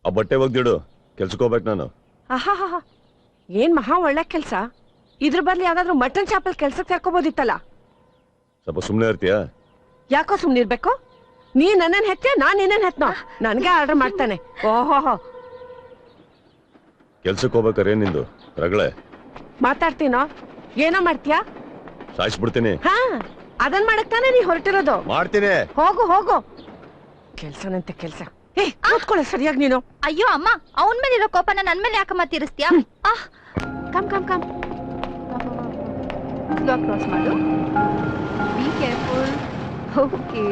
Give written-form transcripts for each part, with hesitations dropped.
ಆ ಬಟ್ಟೆ ಒಗ್ದಿಡು, ಕೆಲ್ಸಕ್ಕೆ ಹೋಗ್ಬೇಕು ನಾನು. ಆಹಾ, ಏನ್ ಮಹಾ ಒಳ್ಳೆ ಕೆಲ್ಸ. ಇದ್ರ ಬದಲು ಯಾವ್ದಾದ್ರು ಮಟನ್ ಚಾಪಲ್ ಕೆಲ್ಸಕ್ಕೆ ಕರ್ಕೋಬೋದಿತ್ತಲ್ಲ. ಸ್ವಲ್ಪ ಸುಮ್ನೆ ಇರ್ತೀಯಾ? ಯಾಕೋ ಸುಮ್ನೆ ಇರ್ಬೇಕು? ನೀ ನನ್ನನ್ ಹೆತ್ತ, ನಾನ್ ನಿನ್ನನ್ ಹೆತ್ನೋ? ನನ್ಗೆ ಆರ್ಡರ್ ಮಾಡ್ತಾನೆ. ಓಹೋ, ಕೆಲ್ಸಕ್ಕೆ ಹೋಗ್ಬೇಕಾರೆ ನಿಂದು ರಗಳೆ ಮಾತಾಡ್ತೀನೋ? ಏನೋ ಮಾಡ್ತೀಯಾ? ಸಾಯಿಸ್ಬಿಡ್ತೀನಿ. ಹಾ, ಅದನ್ ಮಾಡಕ್ ತಾನೇ ನೀ ಹೊರಟಿರೋದು. ಮಾಡ್ತೀನಿ. ಹೋಗು. ಕೆಲ್ಸನಂತೆ ಕೆಲ್ಸ. ಕೂತ್ಕೊಳ್ಳೆ ಸರಿಯಾಗಿ ನೀನು. ಅಯ್ಯೋ ಅಮ್ಮ, ಅವನ್ ಮೇಲೆ ಇರೋ ಕೋಪನ ನನ್ ಮೇಲೆ ಯಾಕಮ್ಮ ತೀರಿಸ್ತೀಯಾ? ಕಮ್ ಸ್ಲೋ ಕ್ರಾಸ್ ಮಾಡು. Be careful. Okay,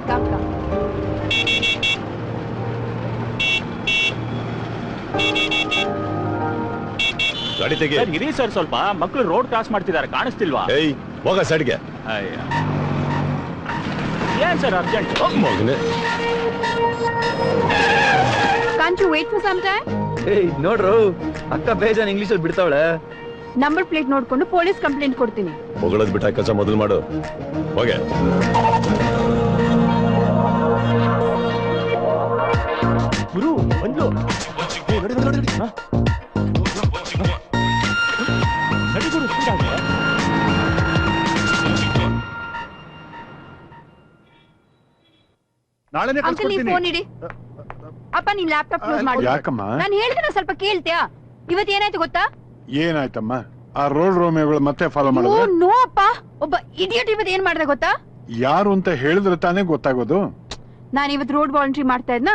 come. ಗಾಡಿ ತೆಗಿ. ಇರಿ ಸರ್, ಸ್ವಲ್ಪ ಮಕ್ಕಳು ರೋಡ್ ಕ್ರಾಸ್ ಮಾಡ್ತಿದ್ದಾರೆ, ಕಾಣಿಸ್ತಿಲ್ವಾ? ಏಯ್, ಹೋಗ ಸೈಡ್ಗೆ. ಏನ್ ಸರ್ ಅರ್ಜೆಂಟ್? ಮಗನೇ, Can't you wait for some time? ಏಯ್ ನೋಡ್ರು, ಅಕ್ಕ ಬೇಜಾನ್ ಇಂಗ್ಲಿಷ್ ಅಲ್ಲಿ ಬಿಡ್ತಾವಳೆ. ನಂಬರ್ ಪ್ಲೇಟ್ ನೋಡ್ಕೊಂಡು ಪೊಲೀಸ್ ಕಂಪ್ಲೇಂಟ್ ಕೊಡ್ತೀನಿ. ಹೊಗಳದ್ ಬಿಟ್ಟ ಕೆಲಸ ಮೊದಲು ಮಾಡು. ಹೋಗೆ. ಗುರು ಬಂದ್ಲು. ನಡಿ ಗುರು, ನಾಳೆನೇ ಅಂಕಲ್ ನೀವು ಫೋನ್ ಇಡಿ. ಅಪ್ಪ ನೀನ್ ಲ್ಯಾಪ್ಟಾಪ್ ಕ್ಲೋಸ್ ಮಾಡಿ. ಯಾಕಮ್ಮ? ನಾನು ಹೇಳಿದ್ರೆ ಸ್ವಲ್ಪ ಕೇಳ್ತೀಯಾ? ಇವತ್ತು ಏನಾಯ್ತು ಗೊತ್ತಾ? ಏನಾಯ್ತಮ್ಮ? ಆ ರೋಡ್ ರೋಮಿಯೋಗಳು ಮತ್ತೆ ಫಾಲೋ ಮಾಡಿದ್ರೆ? ನೋ ಅಪ್ಪ, ಒಬ್ಬ ಇಡಿಯಟ್ ಇವತ್ತು ಏನ್ ಮಾಡಿದೆ ಗೊತ್ತಾ? ಯಾರು ಅಂತ ಹೇಳಿದ್ರೆ ತಾನೇ ಗೊತ್ತಾಗೋದು. ನಾನು ಇವತ್ತು ರೋಡ್ ವಾಲಂಟ್ರಿ ಮಾಡ್ತಾ ಇದ್ನ.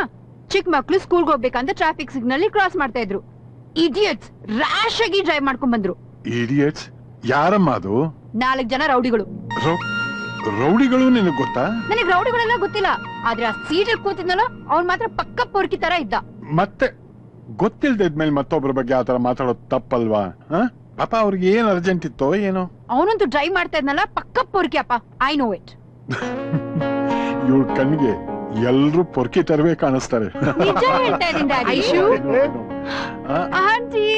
ಚಿಕ್ಕ ಮಕ್ಳು ಸ್ಕೂಲ್ಗೆ ಹೋಗ್ಬೇಕಂತ ಟ್ರಾಫಿಕ್ ಸಿಗ್ನಲ್ ಕ್ರಾಸ್ ಮಾಡ್ತಾ ಇದ್ರು. ಇಡಿಯಟ್ಸ್ ರ್ಯಾಶ್ ಆಗಿ ಡ್ರೈವ್ ಮಾಡ್ಕೊಂಡ್ ಬಂದ್ರು. ಇಡಿಯಟ್ಸ್? ಯಾರಮ್ಮ ಅದು? 4 ಜನ ರೌಡಿಗಳು. ರೌಡಿಗಳು ನಿನಗ್ ಗೊತ್ತಾ? ನನಗೆ ರೌಡಿಗಳೆಲ್ಲ ಗೊತ್ತಿಲ್ಲ, ಆದ್ರೆ ಆ ಸೀಟಲ್ಲಿ ಕೂತಿದ್ನಲ್ಲ ಅವ್ನ್ ಮಾತ್ರ ಪಕ್ಕ ಪೊರ್ಕಿ ತರ ಇದ್ದ. ಮತ್ತೆ ಗೊತ್ತಿಲ್ದ ಇದ್ಮೇಲೆ ಮತ್ತೊಬ್ಬರ ಬಗ್ಗೆ ಆತರ ಮಾತಾಡೋದು ತಪ್ಪಲ್ವಾ? ಪಾಪ ಅವ್ರಿಗೆ ಏನ್ ಅರ್ಜೆಂಟ್ ಇತ್ತೋ ಏನೋ. ಅವನಂತೂ ಡ್ರೈವ್ ಮಾಡ್ತಾ ಇದ್ನಲ್ಲ, ಪಕ್ಕ ಪೊರ್ಕಿ ಅಪ್ಪ. I know it. ಇವ್ಳ ಕಣ್ಣಿಗೆ ಎಲ್ರು ಪೊರ್ಕಿ ತರವೇ ಕಾಣಿಸ್ತಾರೆ. ನಿಜ ಹೇಳ್ತಾ ಇದ್ದೀನಿ ಐಶು. Aunty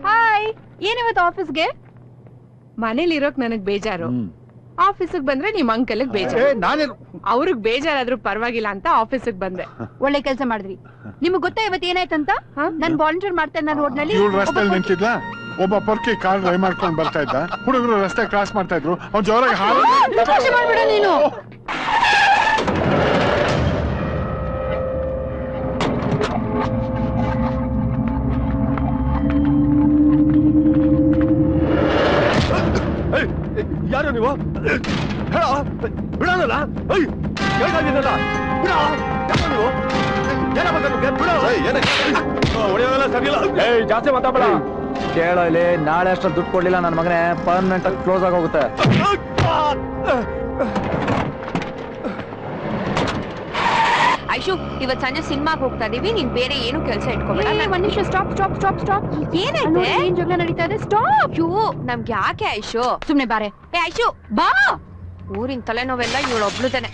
hi. ಏನಿವತ್ತು ಆಫೀಸ್ಗೆ? ಮನೇಲಿ ಇರೋಕ್ ನನಗ್ ಬೇಜಾರು, ಆಫೀಸಿಗೆ ಬಂದ್ರೆ ನಿಮ್ ಅಂಕಲ್ ಬೇಜಾರು. ಅವ್ರಿಗೆ ಬೇಜಾರಾದ್ರೂ ಪರವಾಗಿಲ್ಲ ಅಂತ ಆಫೀಸಿಗೆ ಬಂದೆ. ಒಳ್ಳೆ ಕೆಲಸ ಮಾಡಿದ್ರಿ. ನಿಮ್ಗೆ ಗೊತ್ತಾ ಇವತ್ತು ಏನಾಯ್ತಂತ? ನಾನ್ ವಾಲಂಟಿಯರ್ ಮಾಡ್ತಾ ಇದ್ದ ರೋಡ್ ನಲ್ಲಿ ಇವ್ಳು ರಸ್ತೆಯಲ್ಲಿ ನಿಂತಿದ್ಲ, ಒಬ್ಬ ಪೊರ್ಕಿ ಕಾರ್ ಡ್ರೈವ್ ಮಾಡ್ಕೊಂಡು ಬರ್ತಾ ಇದ್ದ. ಹುಡುಗರು ರಸ್ತೆ ಕ್ರಾಸ್ ಮಾಡ್ತಾ ಇದ್ರು, ಅವ್ನು ಜೋರಾಗಿ ಮಾಡ್ಬೇಡ ನೀನು. ಯಾರು ನೀವು? ಬಿಡೋದಲ್ಲ, ಜಾಸ್ತಿ ಮಾತಾಡ. ಕೇಳೋ ಇಲ್ಲಿ, ನಾಳೆ ಅಷ್ಟು ದುಡ್ಡು ಕೊಡ್ಲಿಲ್ಲ ನನ್ನ ಮಗನೇ ಪರ್ಮನೆಂಟ್ ಆಗಿ ಕ್ಲೋಸ್ ಆಗಿ ಹೋಗುತ್ತೆ. ಐಶು, ಇವತ್ ಸಂಜೆ ಸಿನಿಮಾಗೆ ಹೋಗ್ತಾ ಇದೀವಿ, ನೀನ್ ಬೇರೆ ಏನು ಕೆಲಸ ಇಟ್ಕೋಬೇಡ. ಒಂದ್ ನಿಮಿಷ, ಸ್ಟಾಪ್. ಏನಾಯ್ತು? ಏನ್ ಜಗಳ ನಡೀತಾ ಇದೆ? ಸ್ಟಾಪ್. ನಮ್ಗೆ ಯಾಕೆ ಐಶು? ಸುಮ್ನೆ ಬಾರೆ. ಏ ಐಶು ಬಾ. ಊರಿನ ತಲೆನೋವೆಲ್ಲ ಇವಳೊಬ್ಳುದೇನೆ.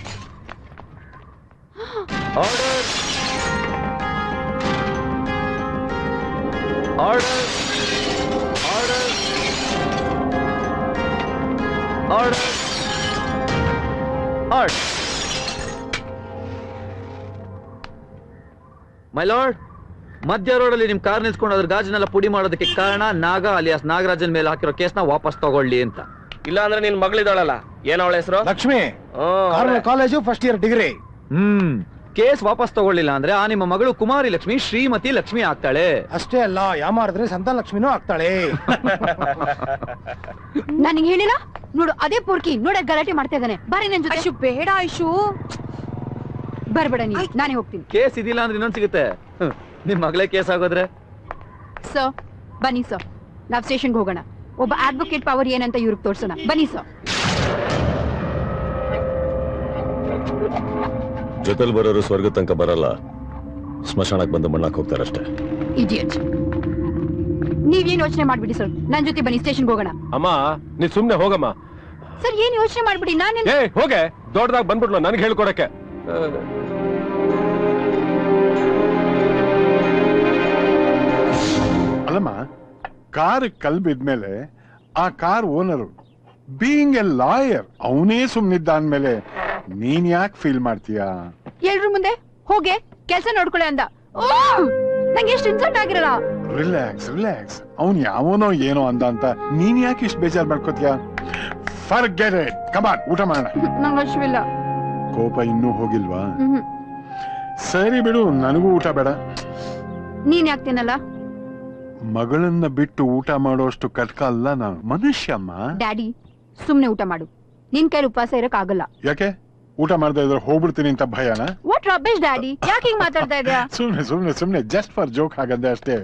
ಮೈ ಲಾರ್ಡ್, ಮಧ್ಯ ರೋಡಲ್ಲಿ ನಿಮ್ ಕಾರ್ ನಿಲ್ಸ್ಕೊಂಡು ಅದ್ರ ಗಾಜಿನೆಲ್ಲ ಪುಡಿ ಮಾಡೋದಕ್ಕೆ ಕಾರಣ ನಾಗ ಅಲಿಯಾಸ್ ನಾಗರಾಜನ್ ಮೇಲೆ ಹಾಕಿರೋ ಕೇಸ್ನ ವಾಪಸ್ ತಗೊಳ್ಳಿ ಅಂತ. ಇಲ್ಲ ಅಂದ್ರೆ ನಿನ್ ಮಗಳಿದಾಳಲ್ಲ, ಏನ ಅವಳ ಹೆಸರು? Lakshmi. College first year degree. Case ವಾಪಸ್ ತಗೊಳ್ಳಿಲ್ಲ ಅಂದ್ರೆ ಆ ನಿಮ್ಮ ಮಗಳು ಕುಮಾರಿ ಲಕ್ಷ್ಮಿ ಶ್ರೀಮತಿ ಲಕ್ಷ್ಮಿ ಆಗ್ತಾಳೆ. ಅಷ್ಟೇ ಅಲ್ಲ, ಯಾಮಾರಿದ್ರೆ ಸಂತಾನ ಲಕ್ಷ್ಮಿನೂ ಆಗ್ತಾಳೆ. ನನಗೆ ಹೇಳಿಲ್ಲ ನೋಡು, ಅದೇ ಪೊರ್ಕಿ ನೋಡ ಗಲಾಟೆ ಮಾಡ್ತಾ ಇದ್ದಾನೆ. ಬಾರಿ ನನ್ ಜೊತೆ. ಐಶು ಬೇಡ ಐಶು, ಬರ್ಬೇಡ ನೀ, ನಾನೇ ಹೋಗ್ತೀನಿ. ಕೇಸ್ ಇದಿಲ್ಲ ಅಂದ್ರೆ ಇನ್ನೊಂದ್ ಸಿಗುತ್ತೆ. ನಿಮ್ ಮಗಳೇ ಕೇಸ್ ಆಗೋದ್ರೆ? ಸರ್ ಬನ್ನಿ ಸರ್, ನಾವ್ ಸ್ಟೇಷನ್ಗೆ ಹೋಗೋಣ. ಒಬ್ಬ ಅಡ್ವೊಕೇಟ್ ಪವರ್ ಏನಂತ ಇವ್ರಿಗೆ ತೋರ್ಸೋಣ. ಬನ್ನಿ ಸರ್. ಜೊತೆಲಿ ಬರೋರು ಸ್ವರ್ಗ ತನಕ ಬರಲ್ಲ, ಸ್ಮಶಾನಕ್ಕೆ ಬಂದು ಮಣ್ಣಾಕ್ ಹೋಗ್ತಾರಷ್ಟೇ. ಇಡಿಯಟ್. ನೀವೇನ್ ಯೋಚನೆ ಮಾಡ್ಬಿಡಿ ಸರ್, ನನ್ ಜೊತೆ ಬನ್ನಿ, ಸ್ಟೇಷನ್ಗೆ ಹೋಗೋಣ. ಅಮ್ಮ ನೀ ಸುಮ್ನೆ ಹೋಗಮ್ಮ. ಸರ್ ಏನ್ ಯೋಚನೆ ಮಾಡ್ಬಿಡಿ, ನಾನು ಹೋಗೆ ದೊಡ್ಡದಾಗ ಬಂದ್ಬಿಡ್ಲು ನನ್ಗೆ ಹೇಳ್ಕೊಡಕ್ಕೆ. ಅಲ್ಲಮ್ಮ, ಕಾರ್ ಕಲ್ ಬಿದ್ಮೇಲೆ ಆ car owner being A lawyer ಅವನೇ ಸುಮ್ನಿದ್ದ ಅಂದ್ಮೇಲೆ ನೀನ್ ಯಾಕೆ ಫೀಲ್ ಮಾಡ್ತೀಯಾ? ಎಲ್ರು ಮುಂದೆ ಹೋಗೆ ಕೆಲ್ಸ ನೋಡ್ಕೊಳ್ಳಿ ಅಂದ. ನಂಗೆ ಎಷ್ಟು ಇನ್ಸಲ್ಟ್ ಆಗಿರಲ್ಲ. Relax relax. ಅವ್ನ್ ಯಾವನೋ ಏನೋ ಅಂದ ಅಂತ ನೀನ್ ಯಾಕೆ ಇಷ್ಟು ಬೇಜಾರ್ ಮಾಡ್ಕೋತೀಯ? Forget it. ಕಮ್ ಆನ್, ಊಟ ಮಾಡೋಣ. ನಂಗೆ ಹಶ್ವಿಲ್ಲ. ಕೋಪ ಇನ್ನೂ ಹೋಗಿಲ್ವಾ? ಸರಿ ಬಿಡು, ನನಗೂ ಊಟ ಬೇಡ. ನೀನ್ ಯಾಕ್ತೇನಲ್ಲ? ಮಗಳನ್ನ ಬಿಟ್ಟು ಊಟ ಮಾಡೋಷ್ಟು ಕಟ್ಕ ಅಲ್ಲ ನಾನು, ಮನುಷ್ಯಮ್ಮ. ಡ್ಯಾಡಿ ಸುಮ್ನೆ ಊಟ ಮಾಡು. ನಿನ್ ಕೈಲಿ ಉಪವಾಸ ಇರಕ್ ಆಗಲ್ಲ. ಯಾಕೆ? ಊಟ ಮಾಡದೇ ಇದ್ರೆ ಹೋಗ್ಬಿಡ್ತೀನಿ ಅಂತ ಭಯನಾ? ವಾಟ್ ರಬೇಶ್ ಡ್ಯಾಡಿ, ಯಾಕೆ ಹಿಂಗ್ ಮಾತಾಡ್ತಾ ಇದ್ಯಾ? ಸುಮ್ನೆ ಜಸ್ಟ್ ಫಾರ್ ಜೋಕ್ ಹಾಗಂದೆ ಅಷ್ಟೇ.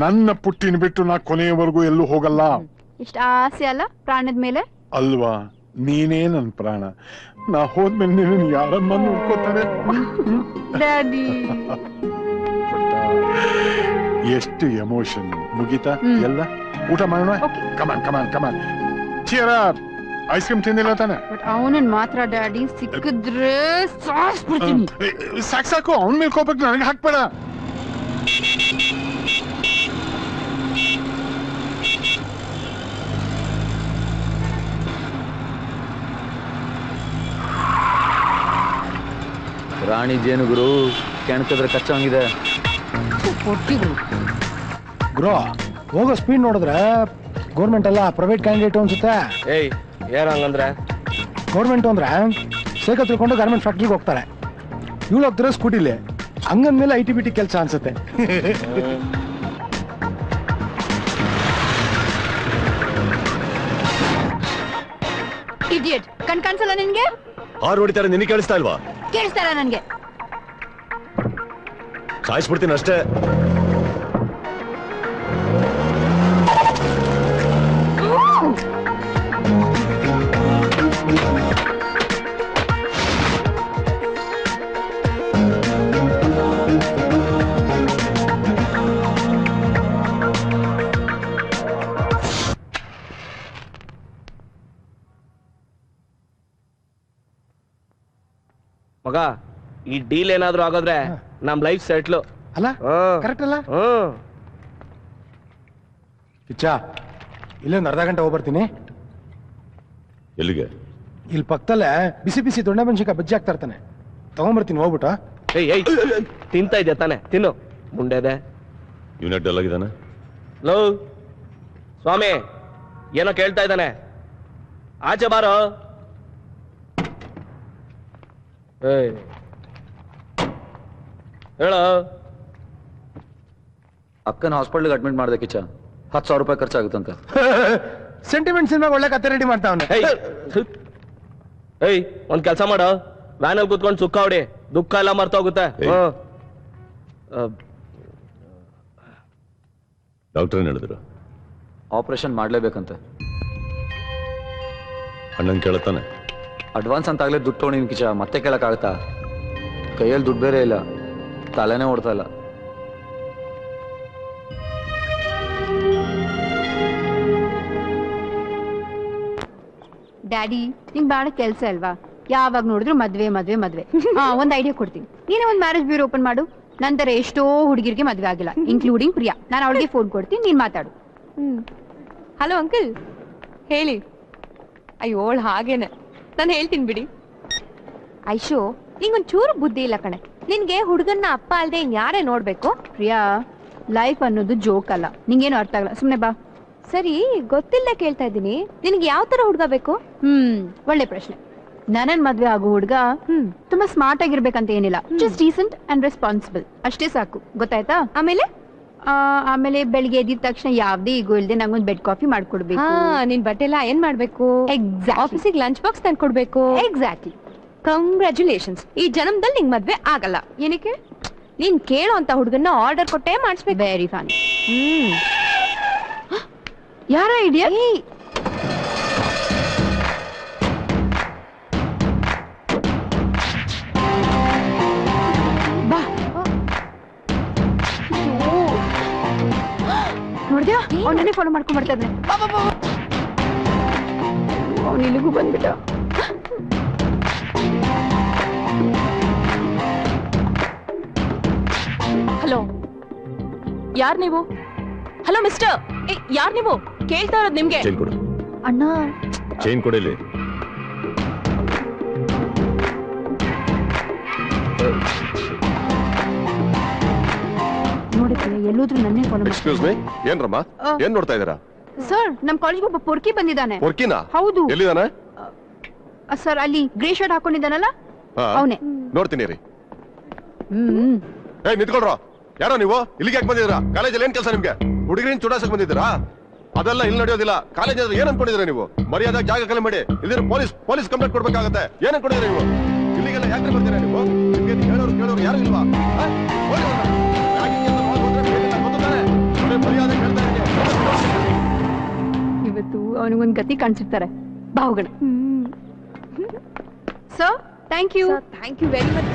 ನನ್ನ ಪುಟ್ಟಿನ ಬಿಟ್ಟು ನಾ ಕೊನೆಯವರೆಗೂ ಎಲ್ಲೂ ಹೋಗಲ್ಲ. ಇಷ್ಟ ಆಸೆ ಅಲ್ಲ ಪ್ರಾಣದ ಮೇಲೆ? ಅಲ್ವಾ, ನೀನೇ ನನ್ ಪ್ರಾಣ. ನಾ ಹೋದ್ಮೇಲೆ ನೀನು ಯಾರಮ್ಮ ನೋಡ್ಕೋತಾರೆ? ಡ್ಯಾಡಿ ಎಷ್ಟು ಎಮೋಷನ್. ಮುಗಿತಾ ಎಲ್ಲ? ಊಟ ಮಾಡೋಣ. Come on come on come on. Cheer up. Ice cream ತಿಂದಿಲ್ಲ ತಾನೆ? ಬಟ್ ಅವನನ್ ಮಾತ್ರ ಡ್ಯಾಡಿ ಸಿಕ್ಕಿದ್ರೆ ಸಾಯಿಸ್ಬಿಡ್ತೀನಿ. ಸಾಕು, ಅವನ ಮೇಲೆ ಕೋಪಕ್ಕೆ ನನಗೆ ಹಾಕ್ಬೇಡ. ರಾಣಿ ಜೇನು ಗುರು, ಕೆಣಕಿದ್ರೆ ಕಚ್ಚಂಗಿದೆ. ಗುರು ಹೋಗೋ ಸ್ಪೀಡ್ ನೋಡಿದ್ರೆ ಗೌರ್ಮೆಂಟ್ ಅಲ್ಲ ಪ್ರೈವೇಟ್ ಕ್ಯಾಂಡಿಡೇಟ್ ಅನ್ಸುತ್ತೆ. ಏಯ್ ಏನ್ ಹಂಗಂದ್ರೆ? ಗೌರ್ಮೆಂಟ್ ಅಂದ್ರೆ ಸೈಕಲ್ ತಿಳ್ಕೊಂಡು ಗಾರ್ಮೆಂಟ್ ಫ್ಯಾಕ್ಟ್ರಿಗೆ ಹೋಗ್ತಾರೆ. ಇವಳು ಹೋಗ್ತಾರೆ ಸ್ಕೂಟಿಲಿ. ಹಂಗಂದ್ಮೇಲೆ ITBT ಕೆಲಸ ಅನ್ಸುತ್ತೆ. ಇಡಿಯಟ್, ಕಣ್ಸಲ್ಲ ನಿನ್ಗೆ? ಹಾರು ಹೊಡಿತಾರೆ, ನಿನಗೆ ಕೇಳಿಸ್ತಾ ಇಲ್ವಾ? ಕೇಳಿಸ್ತಾರ ನನ್ಗೆ? ಸಾಯಿಸ್ಬಿಡ್ತೀನಿ ಅಷ್ಟೇ. ಮಗ, ಈ ಡೀಲ್ ಏನಾದ್ರೂ ಆಗೋದ್ರೆ ನಮ್ ಲೈಫ್ ಸೆಟ್ಲು ಅಲ್ಲ? ಕರೆಕ್ಟ್ ಅಲ್ಲ? ಕಿಚ್ಚ, ಇಲ್ಲೊಂದು ಅರ್ಧ ಗಂಟೆ ಹೋಗ್ಬರ್ತೀನಿ. ಎಲ್ಲಿಗೆ? ಇಲ್ಲಿ ಪಕ್ಕದಲ್ಲೇ ಬಿಸಿ ಬಿಸಿ ದೊಣ್ಣೆ ಮೆಣಸಿನ್ಕಾಯಿ ಬಜ್ಜಿ ಆಗ್ತಾ ಇರ್ತಾನೆ, ತಗೊಂಡ್ಬರ್ತೀನಿ ಹೋಗ್ಬಿಟ್ಟು. ಏಯ್ ತಿಂತಾ ಇದ್ಯಾ ತಾನೆ? ತಿನ್ನು. ಮುಂಡೆದೆ ಯೂನಿಟ್ ಡಲ್ ಆಗಿದ್ದಾನೆ. ಲೋ ಸ್ವಾಮಿ, ಏನೋ ಕೇಳ್ತಾ ಇದ್ದಾನೆ. ಆಚೆ ಬಾರೋ. ಹೇಳೋ. ಅಕ್ಕನ ಹಾಸ್ಪಿಟಲ್ಗೆ ಅಡ್ಮಿಟ್ ಮಾಡ್ದೆ ಕಿಚ್ಚ. 10,000 ರೂಪಾಯಿ ಖರ್ಚಾಗುತ್ತಂತ. ಸೆಂಟಿಮೆಂಟ್ ಸಿನಿಮಾ ಒಳ್ಳೆ ಕತೆ ರೆಡಿ ಮಾಡ್ತಾವನೆ. ಏಯ್ ಒಂದ್ ಕೆಲ್ಸ ಮಾಡು, ವ್ಯಾನಲ್ಲಿ ಕೂತ್ಕೊಂಡು ಸುಕ್ಕ ಹೊಡಿ, ದುಃಖ ಎಲ್ಲ ಮರ್ತೋಗುತ್ತೆ. ಡಾಕ್ಟರ್ ಏನ್ ಹೇಳಿದ್ರು? ಆಪರೇಷನ್ ಮಾಡ್ಲೇಬೇಕಂತೆ. ಅಣ್ಣನ್ ಕೇಳತ್ತಾನೆ. ಅಡ್ವಾನ್ಸ್ ಅಂತ ಆಗ್ಲೇ ದುಡ್ಡು ತೊಗೊಂಡಿನಿ ಕಿಚ್ಚ, ಮತ್ತೆ ಕೇಳಕ್ಕಾಗತ್ತಾ? ಕೈಯಲ್ಲಿ ದುಡ್ಡು ಬೇರೆ ಇಲ್ಲ, ತಲೆನೇ ಓಡ್ತಾ ಇಲ್ಲ. ಡ್ಯಾಡಿ ನಿಂಗ್ ಬಾಳ ಕೆಲ್ಸ ಅಲ್ವಾ? ಯಾವಾಗ ನೋಡಿದ್ರು ಮದ್ವೆ ಮದ್ವೆ ಮದ್ವೆ. ಒಂದ್ ಐಡಿಯಾ ಕೊಡ್ತೀನಿ. ನೀನೇ ಒಂದ್ ಮ್ಯಾರೇಜ್ ಬ್ಯೂರೋ ಓಪನ್ ಮಾಡು. ನಂತರ ಎಷ್ಟೋ ಹುಡುಗಿರಿಗೆ ಮದ್ವೆ ಆಗಿಲ್ಲ, ಇನ್ಕ್ಲೂಡಿಂಗ್ ಪ್ರಿಯಾ. ನಾನು ಅವಳಿಗೆ ಫೋನ್ ಕೊಡ್ತೀನಿ, ನೀನ್ ಮಾತಾಡು. ಹಲೋ ಅಂಕಲ್, ಹೇಳಿ. ಅಯ್ಯೋ ಹಾಗೇನೆ, ನಾನು ಹೇಳ್ತೀನಿ ಬಿಡಿ. ಐಶು, ನಿಂಗೊಂದ್ ಚೂರು ಬುದ್ಧಿ ಇಲ್ಲ ಕಣೆ. ನಿನ್ಗೆ ಹುಡುಗನ್ನ ಅಪ್ಪ ಅಲ್ದೆ ಯಾರೇ ನೋಡ್ಬೇಕು? ಪ್ರಿಯಾ, ಲೈಫ್ ಅನ್ನೋದು ಜೋಕ್ ಅಲ್ಲ. ನಿಂಗೇನು ಅರ್ಥ ಆಗಲ್ಲ, ಸುಮ್ನೆ ಬಾ. ಸರಿ, ಗೊತ್ತಿಲ್ಲ ಕೇಳ್ತಾ ಇದ್ದೀನಿ. ನಿನ್ಗೆ ಯಾವ ತರ ಹುಡುಗ ಬೇಕು? ಒಳ್ಳೆ ಪ್ರಶ್ನೆ. ನನ್ನನ್ ಮದ್ವೆ ಆಗೋ ಹುಡುಗ ತುಂಬಾ ಸ್ಮಾರ್ಟ್ ಆಗಿರ್ಬೇಕಂತ ಏನಿಲ್ಲ, ಜಸ್ಟ್ ಡೀಸೆಂಟ್ ಅಂಡ್ ರೆಸ್ಪಾನ್ಸಿಬಲ್ ಅಷ್ಟೇ ಸಾಕು. ಗೊತ್ತಾಯ್ತಾ? ಆಮೇಲೆ ಬೆಳಿಗ್ಗೆ ಎದ್ದಿದ ತಕ್ಷಣ ಯಾವ್ದೇ ಈಗೋ ಇಲ್ದೆ ನಂಗೊಂದ್ ಬೆಡ್ ಕಾಫಿ ಮಾಡ್ಕೊಡ್ಬೇಕು. ನಿನ್ ಬಟ್ಟೆ ಎಲ್ಲ ಏನ್ ಮಾಡ್ಬೇಕು? ಆಫೀಸಿಗೆ ಲಂಚ್ ಬಾಕ್ಸ್ ತಂದ್ಕೊಡ್ಬೇಕು. ಎಕ್ಸಾಕ್ಟ್ಲಿ. ಕಂಗ್ರ್ಯಾಚುಲೇಷನ್ಸ್, ಈ ಜನ್ಮದಲ್ಲಿ ನಿಂಗ್ ಮದ್ವೆ ಆಗಲ್ಲ. ಏನಕ್ಕೆ? ನೀನ್ ಕೇಳೋ ಅಂತ ಹುಡುಗನ್ನ ಆರ್ಡರ್ ಕೊಟ್ಟೆ ಮಾಡಿಸ್ಬೇಕು. Very fun. ಯಾರ ಐಡಿಯಾ? ಬಾ. ನೋಡ್ದ್ಯಾ, ಅವನನ್ನೇ ಫಾಲೋ ಮಾಡ್ಕೊಂಡ್ ಬರ್ತಾ ಇದ್ದಾನೆ. ಅವನು ಇಲ್ಲಿಗೂ ಬಂದ್ಬಿಟ್ಟ. ಹಲೋ, ಯಾರ್ ನೀವು? ಹಲೋ ಮಿಸ್ಟರ್, ಯಾರ್ ನೀವು? ಕೇಳ್ತಾ ಇರೋದು ನಿಮ್ಗೆ. ಚೈನ್ ಕೊಡು. ಅಣ್ಣ, ಚೈನ್ ಕೊಡಿಲಿ. ನೋಡಿದ್ರೆ ಎಲ್ಲೋದ್ರೂ ನನ್ನೇ ಫಾಲೋ ಎಕ್ಸ್ಕ್ಯೂಸ್ ಮೀ ಏನ್ರಮ್ಮ ಏನ್ ನೋಡ್ತಾ ಇದೀರಾ? ಸರ್ ನಮ್ ಕಾಲೇಜ್ಗೆ ಒಬ್ಬ ಪೊರ್ಕಿ ಬಂದಿದ್ದಾನೆ. ಪೊರ್ಕಿನ? ಹೌದು. ಎಲ್ಲಿದಾನೆ? ಸರ್ ಅಲ್ಲಿ ಗ್ರೇ ಶರ್ಟ್ ಹಾಕೊಂಡಿದ್ದಾನಲ್ಲ ಅವನೇ. ನೋಡ್ತೀನಿ ರೀ. ಏ ನಿಂತ್ಕೊಳ್ರ, ಯಾರೋ ನೀವು? ಇಲ್ಲಿಗೆ ಯಾಕೆ ಬಂದಿದ್ದೀರಾ? ಕಾಲೇಜಲ್ಲಿ ಏನ್ ಕೆಲಸ ನಿಮ್ಗೆ? ಹುಡುಗಿರಿನ ಚುಡಾಸಕ್ ಬಂದಿದ್ದೀರಾ? ಅದೆಲ್ಲ ಇಲ್ಲಿ ನಡೆಯೋದಿಲ್ಲ. ಕಾಲೇಜ್ ಏನ್ ಅನ್ಕೊಂಡಿದ್ದೀರಾ ನೀವು? ಮರ್ಯಾದಾಗ ಜಾಗ ಖಾಲಿ ಮಾಡಿ, ಇದ್ರ ಪೊಲೀಸ್ ಕಂಪ್ಲೇಂಟ್ ಕೊಡ್ಬೇಕಾಗತ್ತೆ. ಏನ್ ಅನ್ಕೊಂಡಿದ್ದೀರಾ ನೀವು? ಇಲ್ಲಿಗೆಲ್ಲ ಯಾಕೆ ಬರ್ತೀರಾ ನೀವು? ನಿಮ್ಗೆ ಕೇಳೋರು ಯಾರು ಇಲ್ವಾ? ಇವತ್ತು ಅವನಿಗೊಂದ್ ಗತಿ ಕಾಣಿಸಿರ್ತಾರೆ. ಬಾವುಗಣ. Sir thank you. Thank you very much.